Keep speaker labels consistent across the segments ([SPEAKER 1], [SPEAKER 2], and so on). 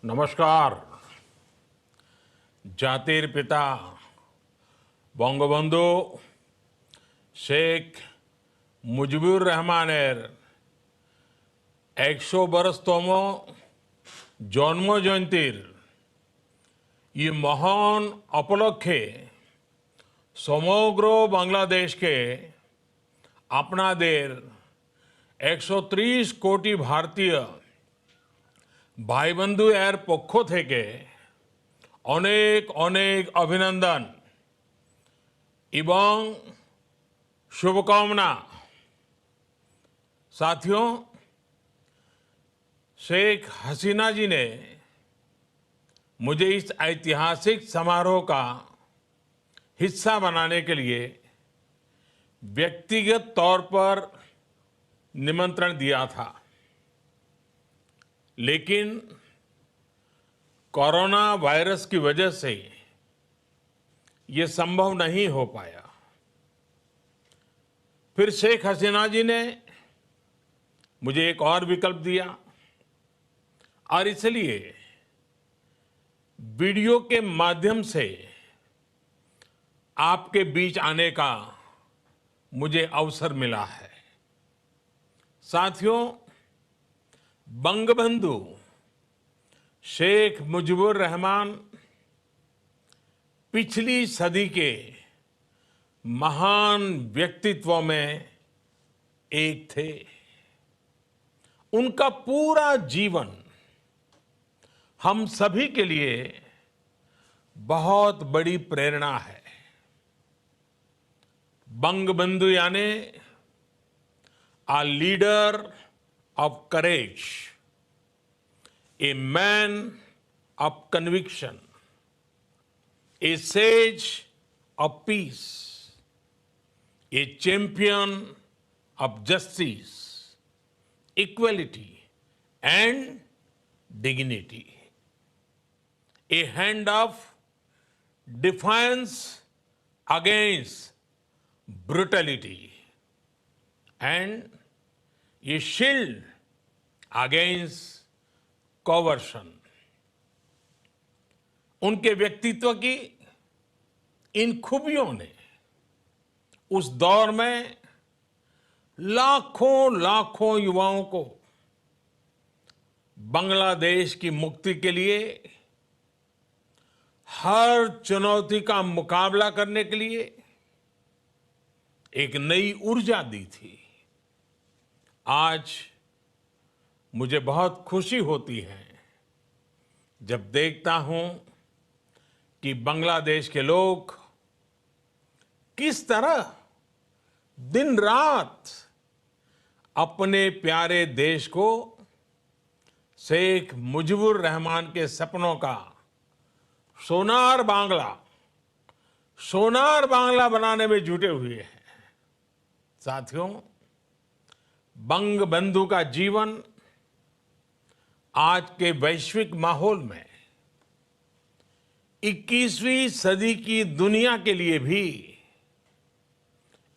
[SPEAKER 1] नमस्कार। জাতির পিতা বঙ্গবন্ধু শেখ মুজিবুর রহমানের 100 বরষতম জন্মজয়ন্তীর এই মহান উপলক্ষে সমগ্র বাংলাদেশকে আপনাদের 130 কোটি ভারতীয় ভাই বন্ধু এর পক্ষ থেকে অনেক অনেক অভিনন্দন এবং शुभकामना। साथियों, शेख हसीना जी ने मुझे इस ऐतिहासिक समारोह का हिस्सा बनाने के लिए व्यक्तिगत तौर पर निमंत्रण दिया था, लेकिन कोरोना वायरस की वजह से ये संभव नहीं हो पाया। फिर शेख हसीना जी ने मुझे एक और विकल्प दिया और इसलिए वीडियो के माध्यम से आपके बीच आने का मुझे अवसर मिला है। साथियों, बंगबंधु शेख मुजीबुर रहमान पिछली सदी के महान व्यक्तित्वों में एक थे। उनका पूरा जीवन हम सभी के लिए बहुत बड़ी प्रेरणा है। बंगबंधु यानी a leader of courage, a man of conviction, a sage of peace, a champion of justice, equality and dignity, a hand of defiance against brutality and a shield against coercion। उनके व्यक्तित्व की इन खूबियों ने उस दौर में लाखों लाखों युवाओं को बांग्लादेश की मुक्ति के लिए हर चुनौती का मुकाबला करने के लिए एक नई ऊर्जा दी थी। आज मुझे बहुत खुशी होती है जब देखता हूं कि बांग्लादेश के लोग किस तरह दिन रात अपने प्यारे देश को शेख मुजीबुर रहमान के सपनों का सोनार बांग्ला बनाने में जुटे हुए हैं। साथियों, बंगबंधु का जीवन आज के वैश्विक माहौल में 21वीं सदी की दुनिया के लिए भी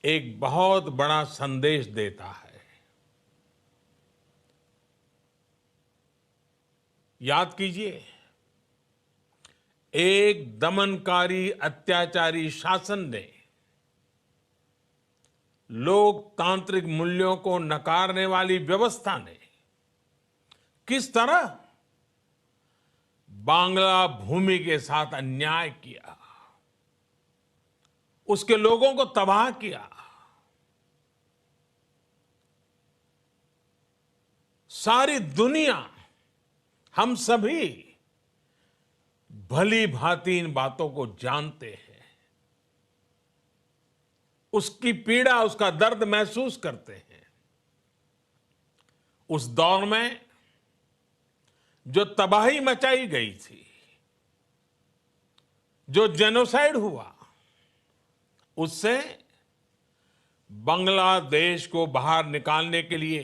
[SPEAKER 1] एक बहुत बड़ा संदेश देता है। याद कीजिए, एक दमनकारी अत्याचारी शासन ने लोकतांत्रिक मूल्यों को नकारने वाली व्यवस्था ने किस तरह बांग्ला भूमि के साथ अन्याय किया, उसके लोगों को तबाह किया। सारी दुनिया, हम सभी भली भांति इन बातों को जानते हैं, उसकी पीड़ा, उसका दर्द महसूस करते हैं। उस दौर में जो तबाही मचाई गई थी, जो जेनोसाइड हुआ, उससे बांग्लादेश को बाहर निकालने के लिए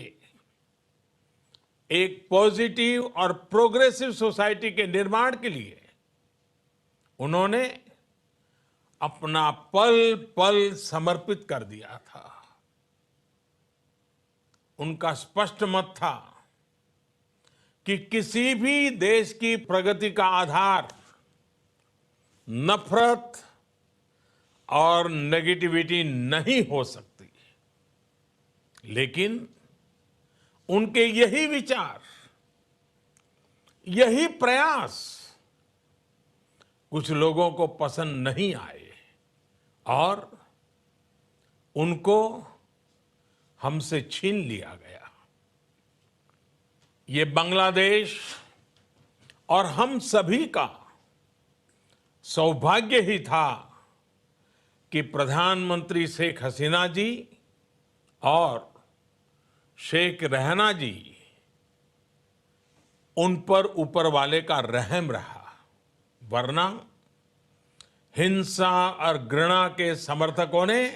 [SPEAKER 1] एक पॉजिटिव और प्रोग्रेसिव सोसाइटी के निर्माण के लिए उन्होंने अपना पल पल समर्पित कर दिया था। उनका स्पष्ट मत था कि किसी भी देश की प्रगति का आधार नफरत और नेगेटिविटी नहीं हो सकती, लेकिन उनके यही विचार, यही प्रयास कुछ लोगों को पसंद नहीं आए और उनको हमसे छीन लिया गया। ये बांग्लादेश और हम सभी का सौभाग्य ही था कि प्रधानमंत्री शेख हसीना जी और शेख रहाना जी उन पर ऊपर वाले का रहम रहा, वरना हिंसा और घृणा के समर्थकों ने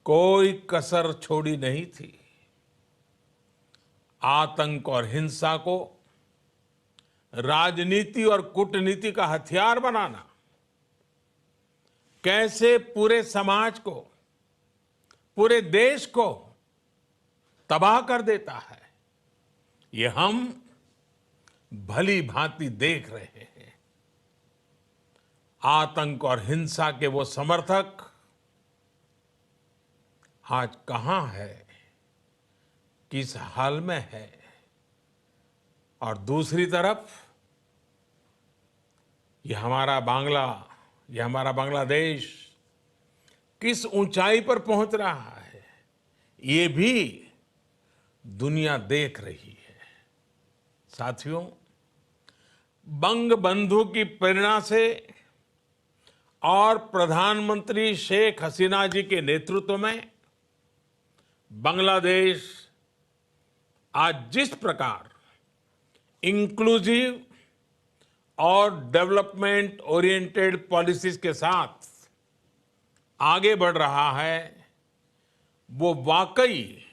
[SPEAKER 1] कोई कसर छोड़ी नहीं थी। आतंक और हिंसा को राजनीति और कूटनीति का हथियार बनाना कैसे पूरे समाज को, पूरे देश को तबाह कर देता है, ये हम भली भांति देख रहे हैं। आतंक और हिंसा के वो समर्थक आज कहां है, किस हाल में है, और दूसरी तरफ ये हमारा बांग्लादेश किस ऊंचाई पर पहुंच रहा है, ये भी दुनिया देख रही है। साथियों, बंग बंधु की प्रेरणा से और प्रधानमंत्री शेख हसीना जी के नेतृत्व में बांग्लादेश आज जिस प्रकार इंक्लूसिव और डेवलपमेंट ओरिएंटेड पॉलिसीज के साथ आगे बढ़ रहा है, वो वाकई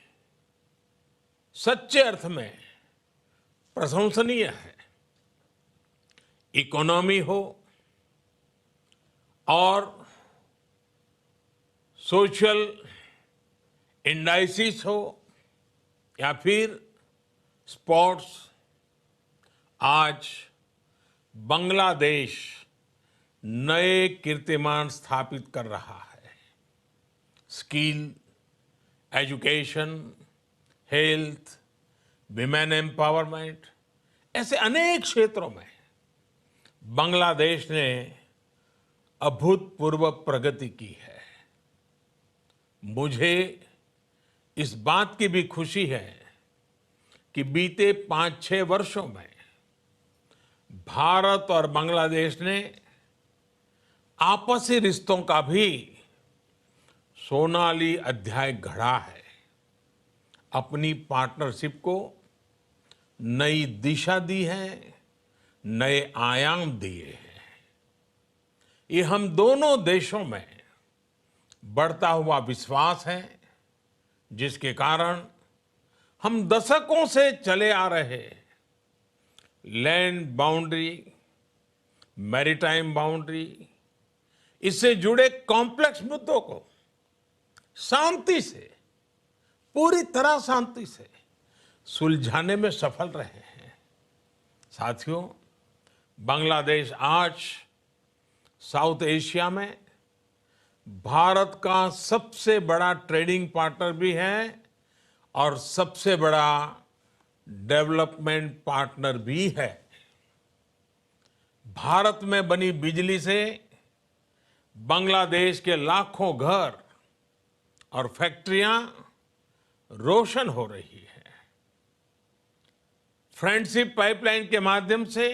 [SPEAKER 1] सच्चे अर्थ में प्रशंसनीय है। इकोनॉमी हो और सोशल इंडाइसिस हो या फिर स्पोर्ट्स, आज बांग्लादेश नए कीर्तिमान स्थापित कर रहा है। Skill, education, health, women empowerment, ऐसे अनेक क्षेत्रों में बांग्लादेश ने अभूतपूर्व प्रगति की है। मुझे इस बात की भी खुशी है कि बीते 5-6 वर्षों में भारत और बांग्लादेश ने आपसी रिश्तों का भी सोनाली अध्याय गढ़ा है, अपनी पार्टनरशिप को नई दिशा दी है, नए आयाम दिए हैं। ये हम दोनों देशों में बढ़ता हुआ विश्वास है, जिसके कारण हम दशकों से चले आ रहे लैंड बाउंड्री, मैरीटाइम बाउंड्री, इससे जुड़े कॉम्प्लेक्स मुद्दों को शांति से, पूरी तरह शांति से सुलझाने में सफल रहे हैं। साथियों, बांग्लादेश आज साउथ एशिया में भारत का सबसे बड़ा ट्रेडिंग पार्टनर भी है और सबसे बड़ा डेवलपमेंट पार्टनर भी है। भारत में बनी बिजली से बांग्लादेश के लाखों घर और फैक्ट्रियां रोशन हो रही है। फ्रेंडशिप पाइपलाइन के माध्यम से